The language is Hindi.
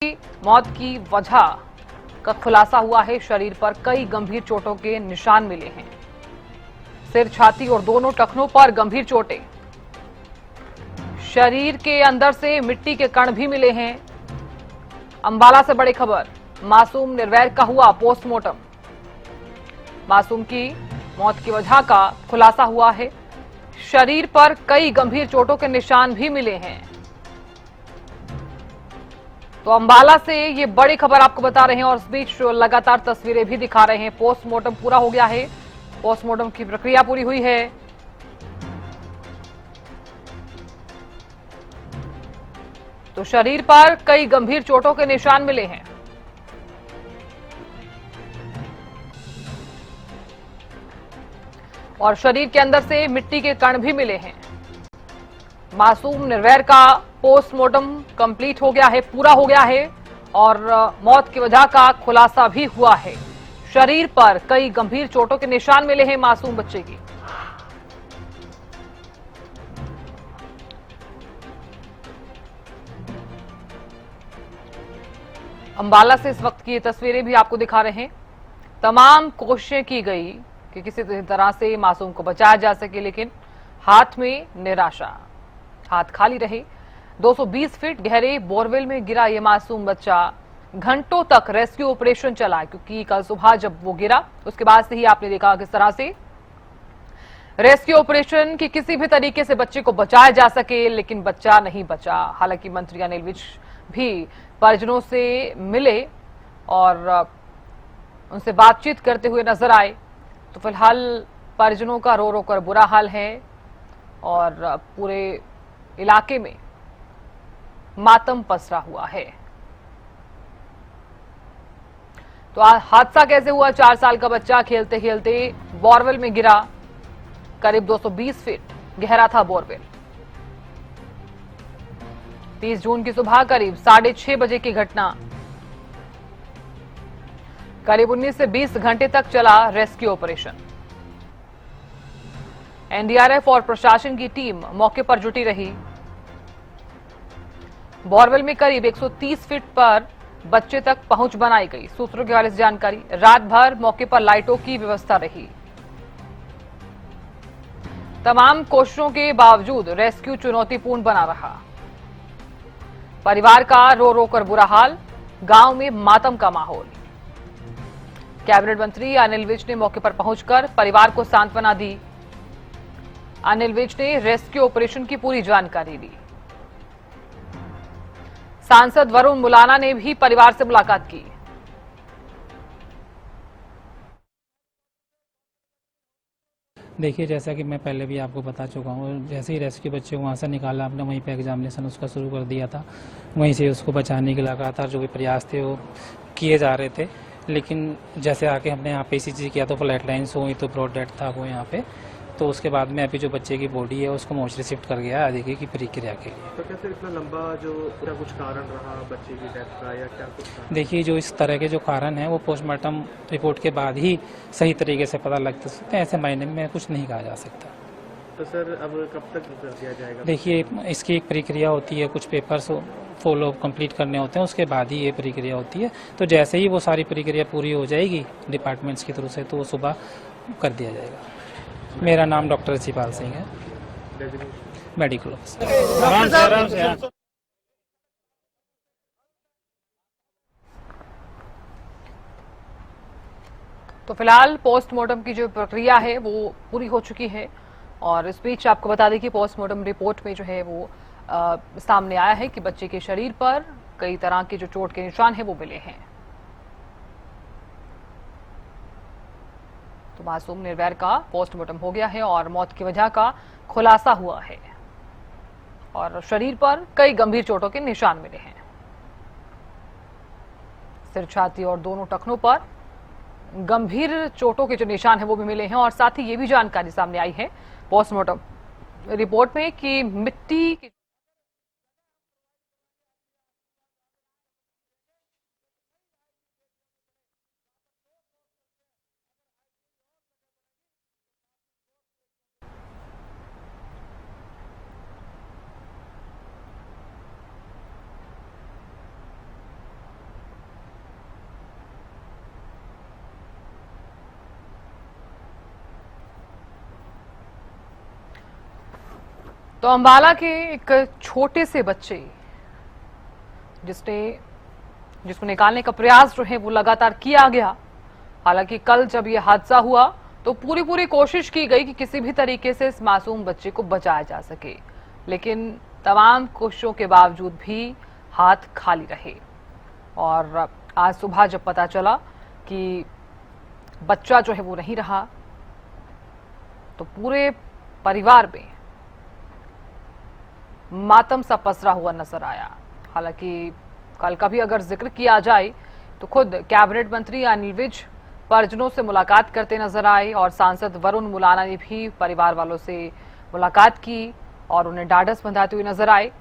मौत की वजह का खुलासा हुआ है। शरीर पर कई गंभीर चोटों के निशान मिले हैं। सिर, छाती और दोनों टखनों पर गंभीर चोटें। शरीर के अंदर से मिट्टी के कण भी मिले हैं। अंबाला से बड़ी खबर, मासूम निर्वैर का हुआ पोस्टमार्टम। मासूम की मौत की वजह का खुलासा हुआ है। शरीर पर कई गंभीर चोटों के निशान भी मिले हैं। तो अंबाला से ये बड़ी खबर आपको बता रहे हैं और इस बीच लगातार तस्वीरें भी दिखा रहे हैं। पोस्टमार्टम पूरा हो गया है, पोस्टमार्टम की प्रक्रिया पूरी हुई है। तो शरीर पर कई गंभीर चोटों के निशान मिले हैं। और शरीर के अंदर से मिट्टी के कण भी मिले हैं। मासूम निर्वैर का पोस्टमार्टम कंप्लीट हो गया है, पूरा हो गया है और मौत की वजह का खुलासा भी हुआ है। शरीर पर कई गंभीर चोटों के निशान मिले हैं मासूम बच्चे की। अंबाला से इस वक्त की ये तस्वीरें भी आपको दिखा रहे हैं। तमाम कोशिशें की गई कि किसी तरह से मासूम को बचाया जा सके, लेकिन हाथ में निराशा, हाथ खाली रहे। 220 फीट गहरे बोरवेल में गिरा ये मासूम बच्चा। घंटों तक रेस्क्यू ऑपरेशन चला, क्योंकि कल सुबह जब वो गिरा उसके बाद से ही आपने देखा किस तरह से रेस्क्यू ऑपरेशन की किसी भी तरीके से बच्चे को बचाया जा सके, लेकिन बच्चा नहीं बचा। हालांकि मंत्री अनिल विज भी परिजनों से मिले और उनसे बातचीत करते हुए नजर आए। तो फिलहाल परिजनों का रो रो कर बुरा हाल है और पूरे इलाके में मातम पसरा हुआ है। तो हादसा कैसे हुआ? 4 साल का बच्चा खेलते खेलते बोरवेल में गिरा। करीब 220 फीट गहरा था बोरवेल। 30 जून की सुबह करीब 6:30 बजे की घटना। करीब 19 से 20 घंटे तक चला रेस्क्यू ऑपरेशन। एनडीआरएफ और प्रशासन की टीम मौके पर जुटी रही। बोरवेल में करीब 130 फीट पर बच्चे तक पहुंच बनाई गई। सूत्रों के हवाले से जानकारी, रात भर मौके पर लाइटों की व्यवस्था रही। तमाम कोशिशों के बावजूद रेस्क्यू चुनौतीपूर्ण बना रहा। परिवार का रो रो कर बुरा हाल, गांव में मातम का माहौल। कैबिनेट मंत्री अनिल विज ने मौके पर पहुंचकर परिवार को सांत्वना दी। अनिल विज ने रेस्क्यू ऑपरेशन की पूरी जानकारी दी। सांसद वरुण मुलाना ने भी परिवार से मुलाकात की। देखिए, जैसा कि मैं पहले भी आपको बता चुका हूँ, जैसे ही रेस्क्यू बच्चे को वहाँ से निकाला, आपने वहीं पे एग्जामिनेशन उसका शुरू कर दिया था। वहीं से उसको बचाने के लगातार जो भी प्रयास थे वो किए जा रहे थे। लेकिन जैसे आके हमने यहाँ पे ECG किया तो फ्लैट लाइन्स हुई, तो ब्रॉड डेथ था वो यहाँ पे। तो उसके बाद में अभी जो बच्चे की बॉडी है उसको मोर्चरी शिफ्ट कर गया आगे की प्रक्रिया के लिए। तो कैसे इतना लंबा जो क्या कुछ कारण रहा बच्चे की डेथ का या क्या कुछ था? देखिए, जो इस तरह के जो कारण हैं वो पोस्टमार्टम रिपोर्ट के बाद ही सही तरीके से पता लग सकते हैं। ऐसे मायने में कुछ नहीं कहा जा सकता। तो सर अब कब तक कर दिया जाएगा? देखिए, इसकी एक प्रक्रिया होती है, कुछ पेपर्स फॉलो कंप्लीट करने होते हैं, उसके बाद ही ये प्रक्रिया होती है। तो जैसे ही वो सारी प्रक्रिया पूरी हो जाएगी डिपार्टमेंट्स की तरफ से, तो वो सुबह कर दिया जाएगा। मेरा नाम डॉक्टर शिपाल सिंह है, मेडिकल ऑफिसर। तो फिलहाल पोस्टमार्टम की जो प्रक्रिया है वो पूरी हो चुकी है और इस बीच आपको बता दें कि पोस्टमार्टम रिपोर्ट में जो है वो सामने आया है कि बच्चे के शरीर पर कई तरह के जो चोट के निशान है वो मिले हैं। तो मासूम निर्वैर का पोस्टमार्टम हो गया है और मौत की वजह का खुलासा हुआ है और शरीर पर कई गंभीर चोटों के निशान मिले हैं। सिर, छाती और दोनों टखनों पर गंभीर चोटों के जो निशान है वो भी मिले हैं और साथ ही ये भी जानकारी सामने आई है पोस्टमार्टम रिपोर्ट में कि मिट्टी की तो अंबाला के एक छोटे से बच्चे जिसको निकालने का प्रयास जो है वो लगातार किया गया। हालांकि कल जब ये हादसा हुआ तो पूरी कोशिश की गई कि किसी भी तरीके से इस मासूम बच्चे को बचाया जा सके, लेकिन तमाम कोशिशों के बावजूद भी हाथ खाली रहे। और आज सुबह जब पता चला कि बच्चा जो है वो नहीं रहा तो पूरे परिवार में मातम सा पसरा हुआ नजर आया। हालांकि कल का भी अगर जिक्र किया जाए तो खुद कैबिनेट मंत्री अनिल विज परिजनों से मुलाकात करते नजर आए और सांसद वरुण मुलाना ने भी परिवार वालों से मुलाकात की और उन्हें ढाढ़स बंधाते हुए नजर आए।